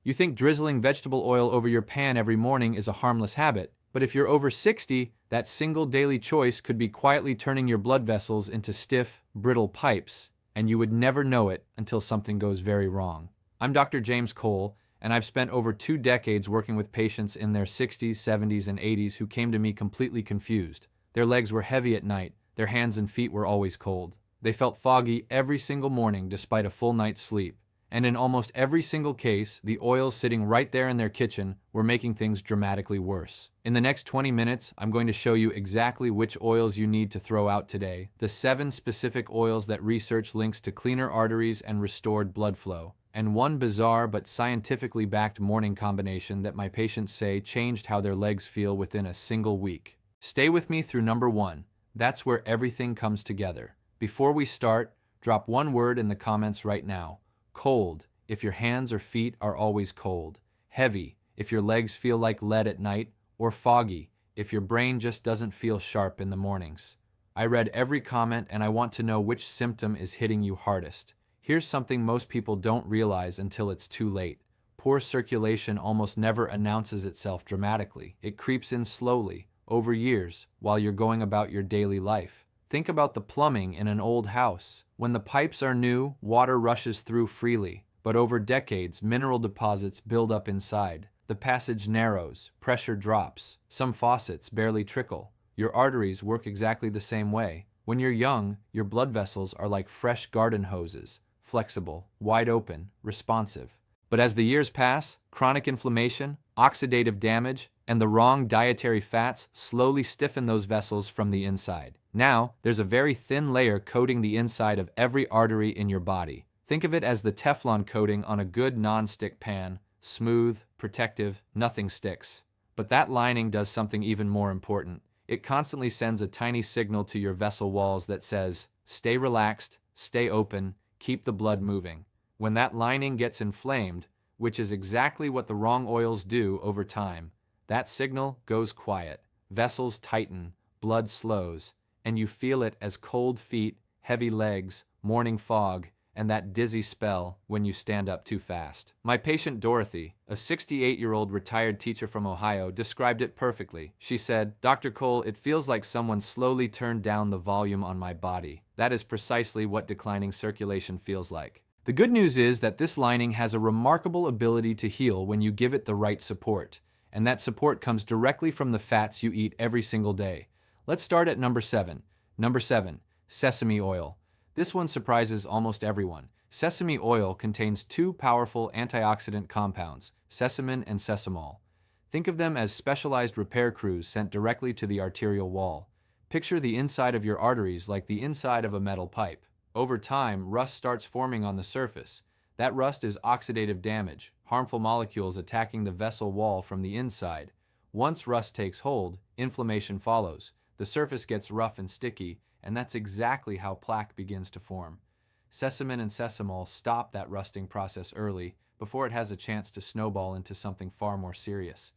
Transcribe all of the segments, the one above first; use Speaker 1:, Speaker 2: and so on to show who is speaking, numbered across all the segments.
Speaker 1: You think drizzling vegetable oil over your pan every morning is a harmless habit, but if you're over 60, that single daily choice could be quietly turning your blood vessels into stiff, brittle pipes, and you would never know it until something goes very wrong. I'm Dr. James Cole, and I've spent over 2 decades working with patients in their 60s, 70s, and 80s who came to me completely confused. Their legs were heavy at night, their hands and feet were always cold. They felt foggy every single morning despite a full night's sleep. And in almost every single case, the oils sitting right there in their kitchen were making things dramatically worse. In the next 20 minutes, I'm going to show you exactly which oils you need to throw out today, the 7 specific oils that research links to cleaner arteries and restored blood flow, and one bizarre but scientifically backed morning combination that my patients say changed how their legs feel within a single week. Stay with me through number 1. That's where everything comes together. Before we start, drop one word in the comments right now. Cold, if your hands or feet are always cold. Heavy, if your legs feel like lead at night. Or foggy, if your brain just doesn't feel sharp in the mornings. I read every comment and I want to know which symptom is hitting you hardest. Here's something most people don't realize until it's too late. Poor circulation almost never announces itself dramatically. It creeps in slowly, over years, while you're going about your daily life. Think about the plumbing in an old house. When the pipes are new, water rushes through freely, but over decades, mineral deposits build up inside. The passage narrows, pressure drops, some faucets barely trickle. Your arteries work exactly the same way. When you're young, your blood vessels are like fresh garden hoses, flexible, wide open, responsive. But as the years pass, chronic inflammation, oxidative damage, and the wrong dietary fats slowly stiffen those vessels from the inside. Now, there's a very thin layer coating the inside of every artery in your body. Think of it as the Teflon coating on a good non-stick pan. Smooth, protective, nothing sticks. But that lining does something even more important. It constantly sends a tiny signal to your vessel walls that says, stay relaxed, stay open, keep the blood moving. When that lining gets inflamed, which is exactly what the wrong oils do over time, that signal goes quiet. Vessels tighten, blood slows, and you feel it as cold feet, heavy legs, morning fog, and that dizzy spell when you stand up too fast. My patient Dorothy, a 68-year-old retired teacher from Ohio, described it perfectly. She said, "Dr. Cole, it feels like someone slowly turned down the volume on my body. That is precisely what declining circulation feels like." The good news is that this lining has a remarkable ability to heal when you give it the right support. And that support comes directly from the fats you eat every single day. Let's start at number 7. Number 7, sesame oil. This one surprises almost everyone. Sesame oil contains 2 powerful antioxidant compounds, sesamin and sesamol. Think of them as specialized repair crews sent directly to the arterial wall. Picture the inside of your arteries like the inside of a metal pipe. Over time, rust starts forming on the surface. That rust is oxidative damage, harmful molecules attacking the vessel wall from the inside. Once rust takes hold, inflammation follows. The surface gets rough and sticky, and that's exactly how plaque begins to form. Sesamin and sesamol stop that rusting process early, before it has a chance to snowball into something far more serious.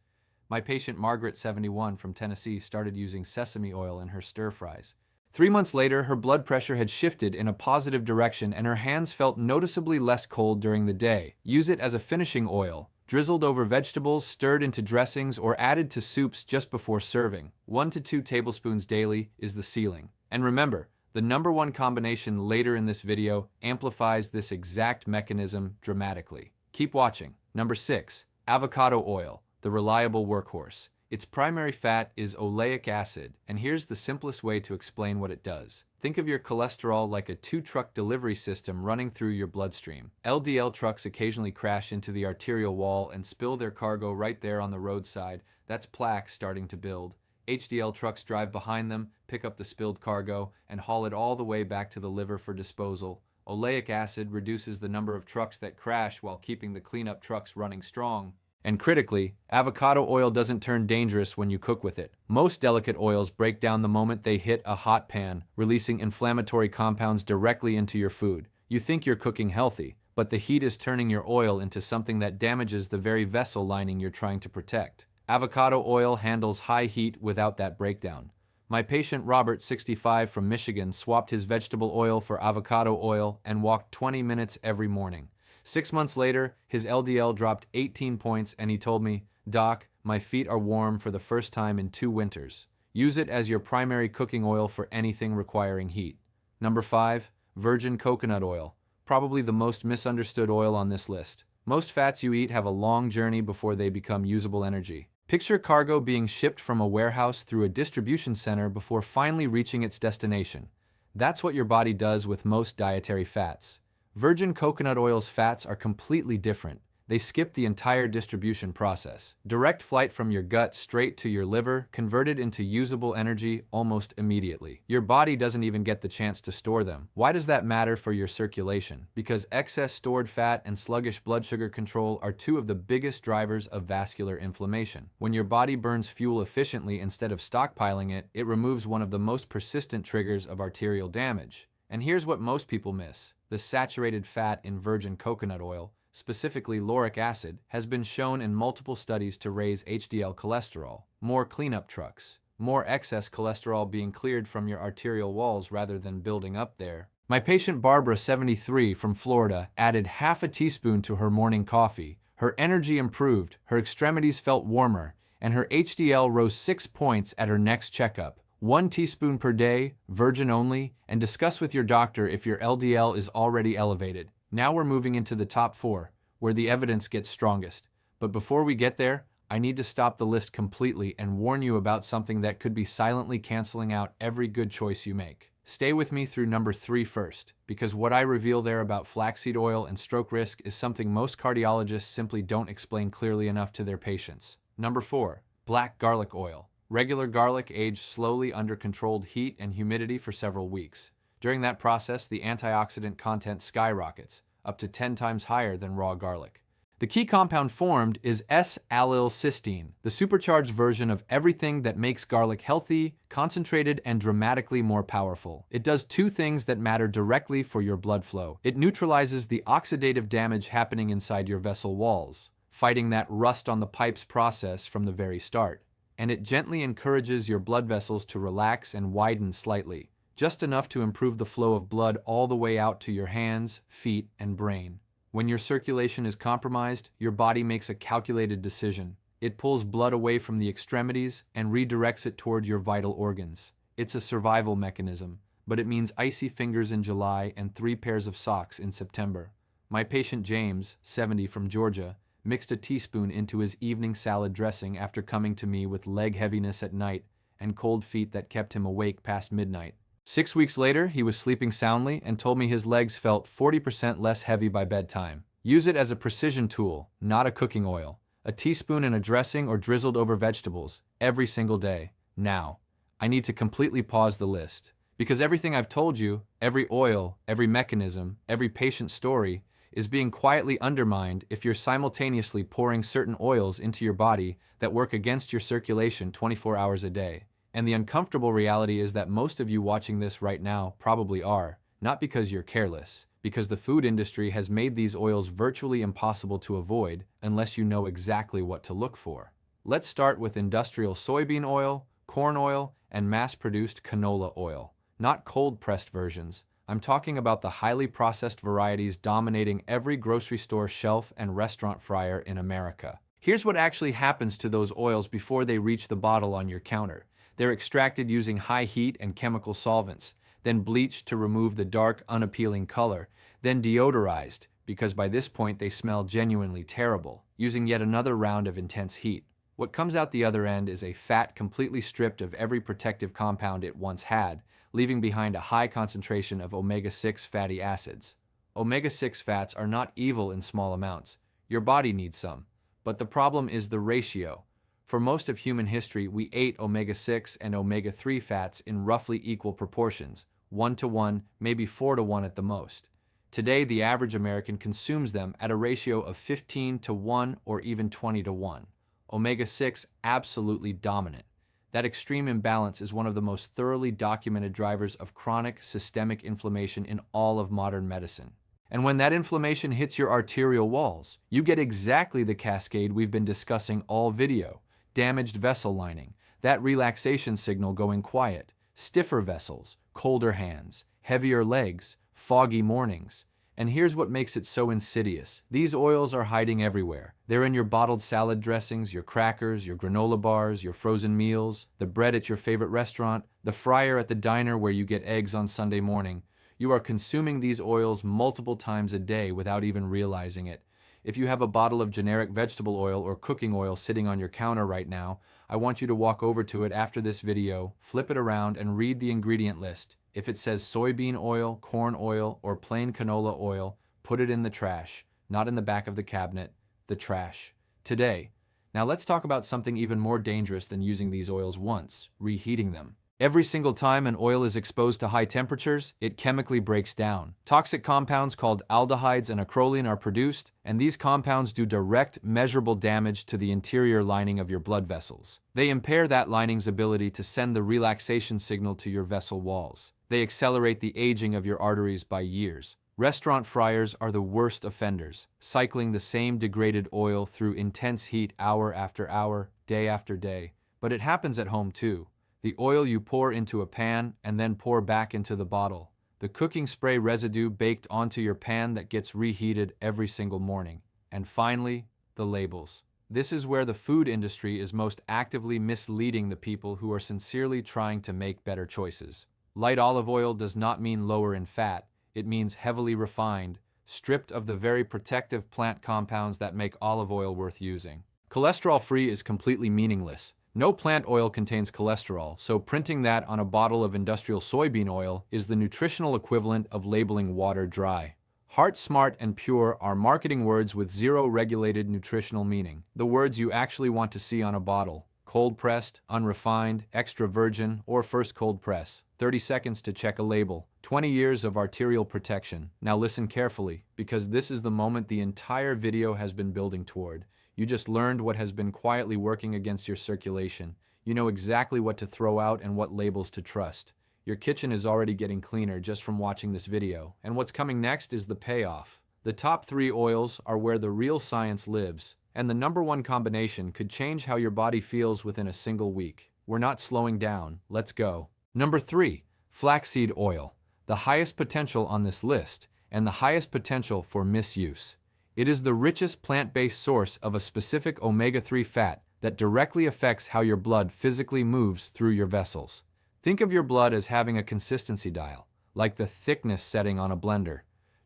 Speaker 1: My patient Margaret, 71, from Tennessee, started using sesame oil in her stir-fries. 3 months later, her blood pressure had shifted in a positive direction and her hands felt noticeably less cold during the day. Use it as a finishing oil, drizzled over vegetables, stirred into dressings, or added to soups just before serving. 1 to 2 tablespoons daily is the ceiling. And remember, the number 1 combination later in this video amplifies this exact mechanism dramatically. Keep watching. Number 6, avocado oil, the reliable workhorse. Its primary fat is oleic acid, and here's the simplest way to explain what it does. Think of your cholesterol like a 2-truck delivery system running through your bloodstream. LDL trucks occasionally crash into the arterial wall and spill their cargo right there on the roadside. That's plaque starting to build. HDL trucks drive behind them, pick up the spilled cargo, and haul it all the way back to the liver for disposal. Oleic acid reduces the number of trucks that crash while keeping the cleanup trucks running strong. And critically, avocado oil doesn't turn dangerous when you cook with it. Most delicate oils break down the moment they hit a hot pan, releasing inflammatory compounds directly into your food. You think you're cooking healthy, but the heat is turning your oil into something that damages the very vessel lining you're trying to protect. Avocado oil handles high heat without that breakdown. My patient Robert, 65, from Michigan, swapped his vegetable oil for avocado oil and walked 20 minutes every morning. 6 months later, his LDL dropped 18 points and he told me, "Doc, my feet are warm for the first time in 2 winters. Use it as your primary cooking oil for anything requiring heat." Number 5. Virgin coconut oil. Probably the most misunderstood oil on this list. Most fats you eat have a long journey before they become usable energy. Picture cargo being shipped from a warehouse through a distribution center before finally reaching its destination. That's what your body does with most dietary fats. Virgin coconut oil's fats are completely different. They skip the entire distribution process. Direct flight from your gut straight to your liver, converted into usable energy almost immediately. Your body doesn't even get the chance to store them. Why does that matter for your circulation? Because excess stored fat and sluggish blood sugar control are two of the biggest drivers of vascular inflammation. When your body burns fuel efficiently instead of stockpiling it, it removes one of the most persistent triggers of arterial damage. And here's what most people miss. The saturated fat in virgin coconut oil, specifically lauric acid, has been shown in multiple studies to raise HDL cholesterol, more cleanup trucks, more excess cholesterol being cleared from your arterial walls rather than building up there. My patient Barbara, 73, from Florida, added half a teaspoon to her morning coffee. Her energy improved, her extremities felt warmer, and her HDL rose 6 points at her next checkup. 1 teaspoon per day, virgin only, and discuss with your doctor if your LDL is already elevated. Now we're moving into the top 4, where the evidence gets strongest. But before we get there, I need to stop the list completely and warn you about something that could be silently canceling out every good choice you make. Stay with me through number 3 first, because what I reveal there about flaxseed oil and stroke risk is something most cardiologists simply don't explain clearly enough to their patients. Number 4. Black garlic oil. Regular garlic aged slowly under controlled heat and humidity for several weeks. During that process, the antioxidant content skyrockets, up to 10 times higher than raw garlic. The key compound formed is S-allylcysteine, the supercharged version of everything that makes garlic healthy, concentrated, and dramatically more powerful. It does 2 things that matter directly for your blood flow. It neutralizes the oxidative damage happening inside your vessel walls, fighting that rust on the pipes process from the very start. And it gently encourages your blood vessels to relax and widen slightly, just enough to improve the flow of blood all the way out to your hands, feet, and brain. When your circulation is compromised, your body makes a calculated decision. It pulls blood away from the extremities and redirects it toward your vital organs. It's a survival mechanism, but it means icy fingers in July and 3 pairs of socks in September. My patient James, 70, from Georgia, mixed a teaspoon into his evening salad dressing after coming to me with leg heaviness at night and cold feet that kept him awake past midnight. 6 weeks later, he was sleeping soundly and told me his legs felt 40% less heavy by bedtime. Use it as a precision tool, not a cooking oil. A teaspoon in a dressing or drizzled over vegetables every single day. Now, I need to completely pause the list, because everything I've told you, every oil, every mechanism, every patient story, is being quietly undermined if you're simultaneously pouring certain oils into your body that work against your circulation 24 hours a day. And the uncomfortable reality is that most of you watching this right now probably are, not because you're careless, because the food industry has made these oils virtually impossible to avoid unless you know exactly what to look for. Let's start with industrial soybean oil, corn oil, and mass-produced canola oil. Not cold-pressed versions. I'm talking about the highly processed varieties dominating every grocery store shelf and restaurant fryer in America. Here's what actually happens to those oils before they reach the bottle on your counter. They're extracted using high heat and chemical solvents, then bleached to remove the dark, unappealing color, then deodorized, because by this point they smell genuinely terrible, using yet another round of intense heat. What comes out the other end is a fat completely stripped of every protective compound it once had, leaving behind a high concentration of omega-6 fatty acids. Omega-6 fats are not evil in small amounts. Your body needs some. But the problem is the ratio. For most of human history, we ate omega-6 and omega-3 fats in roughly equal proportions, 1-to-1, maybe 4-to-1 at the most. Today, the average American consumes them at a ratio of 15-to-1 or even 20-to-1. Omega-6 absolutely dominant. That extreme imbalance is one of the most thoroughly documented drivers of chronic systemic inflammation in all of modern medicine. And when that inflammation hits your arterial walls, you get exactly the cascade we've been discussing all video. Damaged vessel lining, that relaxation signal going quiet, stiffer vessels, colder hands, heavier legs, foggy mornings, And here's what makes it so insidious. These oils are hiding everywhere. They're in your bottled salad dressings, your crackers, your granola bars, your frozen meals, the bread at your favorite restaurant, the fryer at the diner where you get eggs on Sunday morning. You are consuming these oils multiple times a day without even realizing it. If you have a bottle of generic vegetable oil or cooking oil sitting on your counter right now, I want you to walk over to it after this video, flip it around, and read the ingredient list. If it says soybean oil, corn oil, or plain canola oil, put it in the trash, not in the back of the cabinet, the trash. Today. Now let's talk about something even more dangerous than using these oils once, reheating them. Every single time an oil is exposed to high temperatures, it chemically breaks down. Toxic compounds called aldehydes and acrolein are produced, and these compounds do direct, measurable damage to the interior lining of your blood vessels. They impair that lining's ability to send the relaxation signal to your vessel walls. They accelerate the aging of your arteries by years. Restaurant fryers are the worst offenders, cycling the same degraded oil through intense heat hour after hour, day after day. But it happens at home too. The oil you pour into a pan and then pour back into the bottle. The cooking spray residue baked onto your pan that gets reheated every single morning. And finally, the labels. This is where the food industry is most actively misleading the people who are sincerely trying to make better choices. Light olive oil does not mean lower in fat. It means heavily refined, stripped of the very protective plant compounds that make olive oil worth using. Cholesterol-free is completely meaningless. No plant oil contains cholesterol, so printing that on a bottle of industrial soybean oil is the nutritional equivalent of labeling water dry. Heart, smart, and pure are marketing words with zero regulated nutritional meaning. The words you actually want to see on a bottle: cold-pressed, unrefined, extra virgin, or first cold press. 30 seconds to check a label. 20 years of arterial protection. Now listen carefully, because this is the moment the entire video has been building toward. You just learned what has been quietly working against your circulation. You know exactly what to throw out and what labels to trust. Your kitchen is already getting cleaner just from watching this video. And what's coming next is the payoff. The top 3 oils are where the real science lives, and the #1 combination could change how your body feels within a single week. We're not slowing down. Let's go. Number 3, flaxseed oil. The highest potential on this list, and the highest potential for misuse. It is the richest plant-based source of a specific omega-3 fat that directly affects how your blood physically moves through your vessels. Think of your blood as having a consistency dial, like the thickness setting on a blender.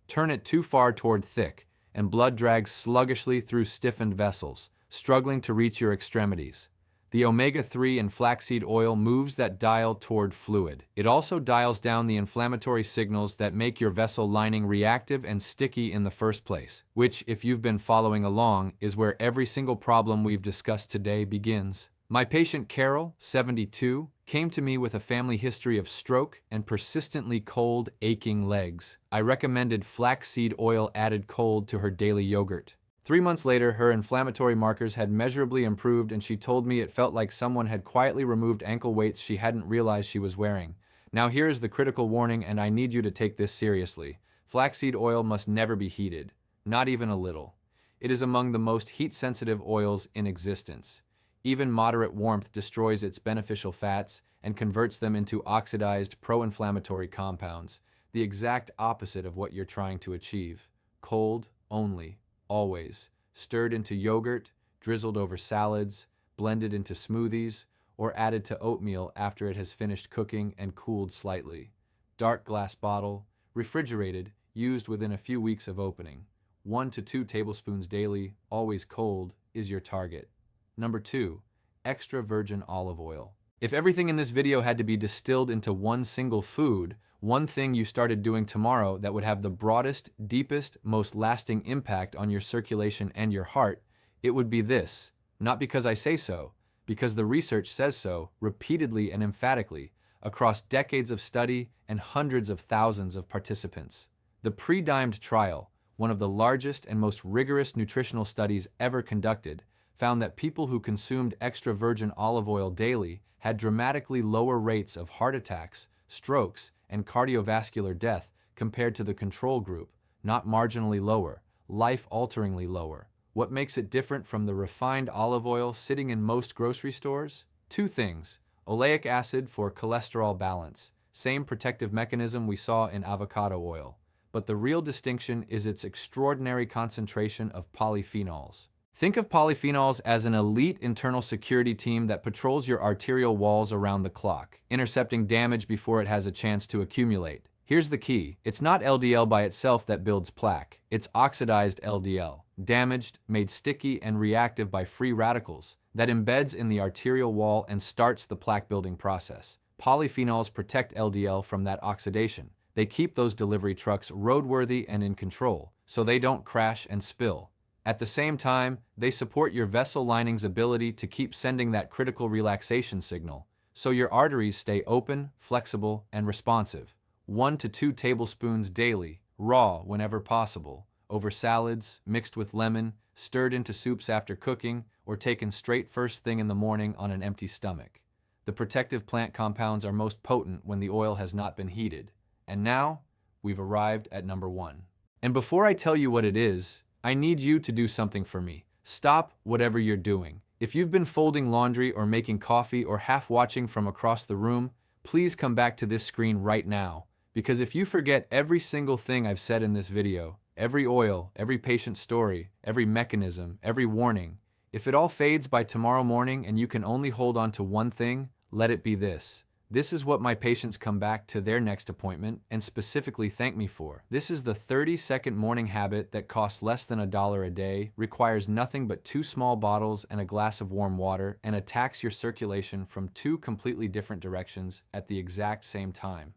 Speaker 1: Turn it too far toward thick, and blood drags sluggishly through stiffened vessels, struggling to reach your extremities. The omega-3 in flaxseed oil moves that dial toward fluid. It also dials down the inflammatory signals that make your vessel lining reactive and sticky in the first place, which, if you've been following along, is where every single problem we've discussed today begins. My patient Carol, 72, came to me with a family history of stroke and persistently cold, aching legs. I recommended flaxseed oil added cold to her daily yogurt. 3 months later, her inflammatory markers had measurably improved, and she told me it felt like someone had quietly removed ankle weights she hadn't realized she was wearing. Now here's the critical warning, and I need you to take this seriously. Flaxseed oil must never be heated, not even a little. It is among the most heat-sensitive oils in existence. Even moderate warmth destroys its beneficial fats and converts them into oxidized pro-inflammatory compounds, the exact opposite of what you're trying to achieve. Cold only. Always, stirred into yogurt, drizzled over salads, blended into smoothies, or added to oatmeal after it has finished cooking and cooled slightly. Dark glass bottle, refrigerated, used within a few weeks of opening. 1 to 2 tablespoons daily, always cold, is your target. Number 2, extra virgin olive oil. If everything in this video had to be distilled into one single food, one thing you started doing tomorrow that would have the broadest, deepest, most lasting impact on your circulation and your heart, it would be this. Not because I say so, because the research says so, repeatedly and emphatically, across decades of study and hundreds of thousands of participants. The pre-dimed trial, one of the largest and most rigorous nutritional studies ever conducted, found that people who consumed extra virgin olive oil daily had dramatically lower rates of heart attacks, strokes, and cardiovascular death compared to the control group, not marginally lower, life-alteringly lower. What makes it different from the refined olive oil sitting in most grocery stores? 2 things. Oleic acid for cholesterol balance, same protective mechanism we saw in avocado oil. but the real distinction is its extraordinary concentration of polyphenols. Think of polyphenols as an elite internal security team that patrols your arterial walls around the clock, intercepting damage before it has a chance to accumulate. Here's the key. It's not LDL by itself that builds plaque. It's oxidized LDL, damaged, made sticky, and reactive by free radicals, that embeds in the arterial wall and starts the plaque-building process. Polyphenols protect LDL from that oxidation. They keep those delivery trucks roadworthy and in control, so they don't crash and spill. At the same time, they support your vessel lining's ability to keep sending that critical relaxation signal, so your arteries stay open, flexible, and responsive. 1 to 2 tablespoons daily, raw whenever possible, over salads, mixed with lemon, stirred into soups after cooking, or taken straight first thing in the morning on an empty stomach. The protective plant compounds are most potent when the oil has not been heated. And now, we've arrived at number 1. And before I tell you what it is, I need you to do something for me. Stop whatever you're doing. If you've been folding laundry or making coffee or half watching from across the room, please come back to this screen right now. Because if you forget every single thing I've said in this video, every oil, every patient story, every mechanism, every warning, if it all fades by tomorrow morning and you can only hold on to one thing, let it be this. This is what my patients come back to their next appointment and specifically thank me for. This is the 30-second morning habit that costs less than $1 a day, requires nothing but 2 small bottles and a glass of warm water, and attacks your circulation from 2 completely different directions at the exact same time.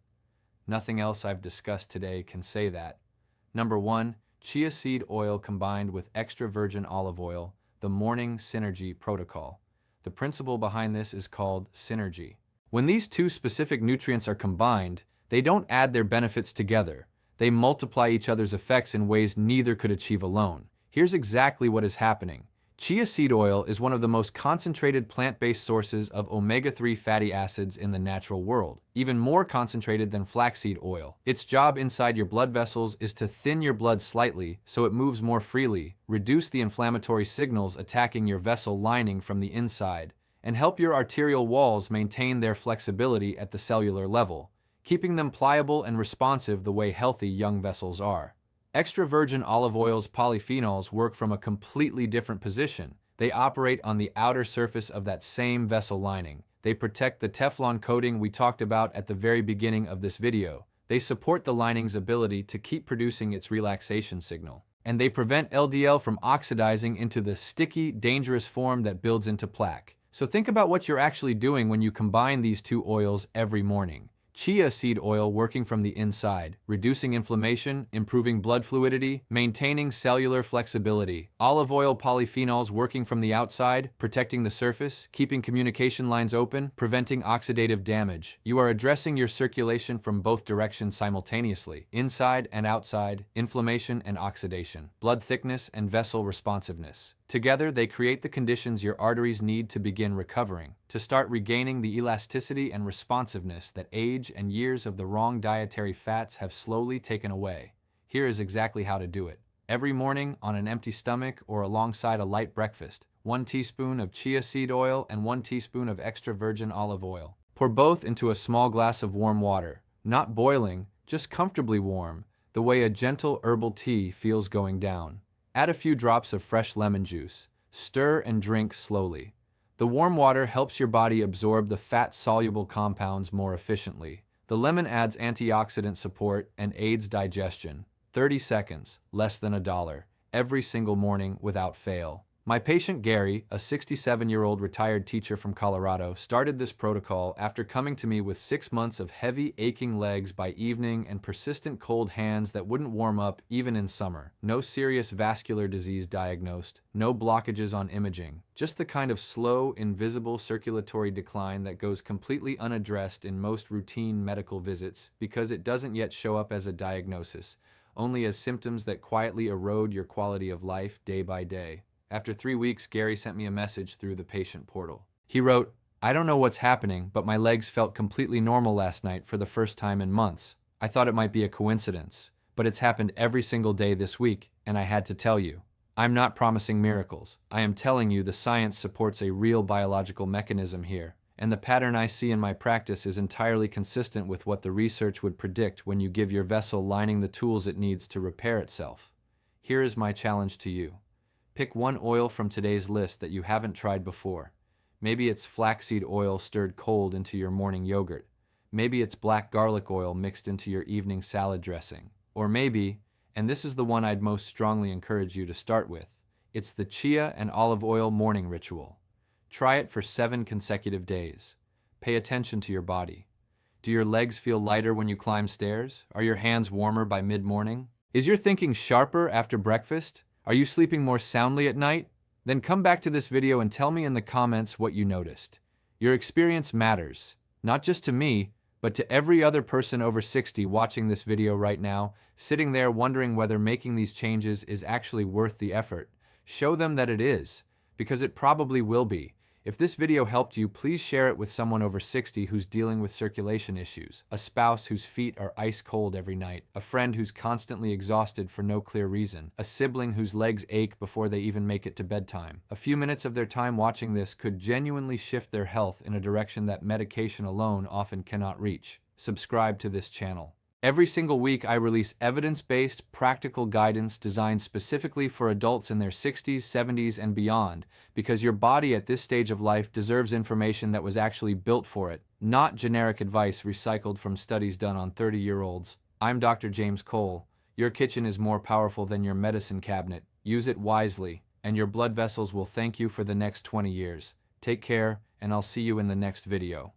Speaker 1: Nothing else I've discussed today can say that. Number 1, chia seed oil combined with extra virgin olive oil, the morning synergy protocol. The principle behind this is called synergy. When these 2 specific nutrients are combined, they don't add their benefits together. They multiply each other's effects in ways neither could achieve alone. Here's exactly what is happening. Chia seed oil is one of the most concentrated plant-based sources of omega-3 fatty acids in the natural world, even more concentrated than flaxseed oil. Its job inside your blood vessels is to thin your blood slightly so it moves more freely, reduce the inflammatory signals attacking your vessel lining from the inside, and help your arterial walls maintain their flexibility at the cellular level, keeping them pliable and responsive the way healthy young vessels are. Extra virgin olive oil's polyphenols work from a completely different position. They operate on the outer surface of that same vessel lining. They protect the Teflon coating we talked about at the very beginning of this video. They support the lining's ability to keep producing its relaxation signal. And they prevent LDL from oxidizing into the sticky, dangerous form that builds into plaque. So think about what you're actually doing when you combine these 2 oils every morning. Chia seed oil working from the inside, reducing inflammation, improving blood fluidity, maintaining cellular flexibility. Olive oil polyphenols working from the outside, protecting the surface, keeping communication lines open, preventing oxidative damage. You are addressing your circulation from both directions simultaneously, inside and outside, inflammation and oxidation, blood thickness and vessel responsiveness. Together, they create the conditions your arteries need to begin recovering, to start regaining the elasticity and responsiveness that age and years of the wrong dietary fats have slowly taken away. Here is exactly how to do it. Every morning, on an empty stomach or alongside a light breakfast, 1 teaspoon of chia seed oil and 1 teaspoon of extra virgin olive oil. Pour both into a small glass of warm water, not boiling, just comfortably warm, the way a gentle herbal tea feels going down. Add a few drops of fresh lemon juice. Stir and drink slowly. The warm water helps your body absorb the fat-soluble compounds more efficiently. The lemon adds antioxidant support and aids digestion. 30 seconds, less than $1, every single morning without fail. My patient Gary, a 67-year-old retired teacher from Colorado, started this protocol after coming to me with 6 months of heavy, aching legs by evening and persistent cold hands that wouldn't warm up even in summer. No serious vascular disease diagnosed, no blockages on imaging, just the kind of slow, invisible circulatory decline that goes completely unaddressed in most routine medical visits because it doesn't yet show up as a diagnosis, only as symptoms that quietly erode your quality of life day by day. After 3 weeks, Gary sent me a message through the patient portal. He wrote, "I don't know what's happening, but my legs felt completely normal last night for the first time in months. I thought it might be a coincidence, but it's happened every single day this week, and I had to tell you. I'm not promising miracles. I am telling you the science supports a real biological mechanism here, And the pattern I see in my practice is entirely consistent with what the research would predict when you give your vessel lining the tools it needs to repair itself. Here is my challenge to you. Pick one oil from today's list that you haven't tried before. Maybe it's flaxseed oil stirred cold into your morning yogurt. Maybe it's black garlic oil mixed into your evening salad dressing. Or maybe, and this is the one I'd most strongly encourage you to start with, it's the chia and olive oil morning ritual. Try it for 7 consecutive days. Pay attention to your body. Do your legs feel lighter when you climb stairs? Are your hands warmer by mid-morning? Is your thinking sharper after breakfast? Are you sleeping more soundly at night? Then come back to this video and tell me in the comments what you noticed. Your experience matters, not just to me, but to every other person over 60 watching this video right now, sitting there wondering whether making these changes is actually worth the effort. Show them that it is, because it probably will be. If this video helped you, please share it with someone over 60 who's dealing with circulation issues, a spouse whose feet are ice cold every night, a friend who's constantly exhausted for no clear reason, a sibling whose legs ache before they even make it to bedtime. A few minutes of their time watching this could genuinely shift their health in a direction that medication alone often cannot reach. Subscribe to this channel. Every single week, I release evidence-based, practical guidance designed specifically for adults in their 60s, 70s, and beyond, because your body at this stage of life deserves information that was actually built for it, not generic advice recycled from studies done on 30-year-olds. I'm Dr. James Cole. Your kitchen is more powerful than your medicine cabinet. Use it wisely, and your blood vessels will thank you for the next 20 years. Take care, and I'll see you in the next video.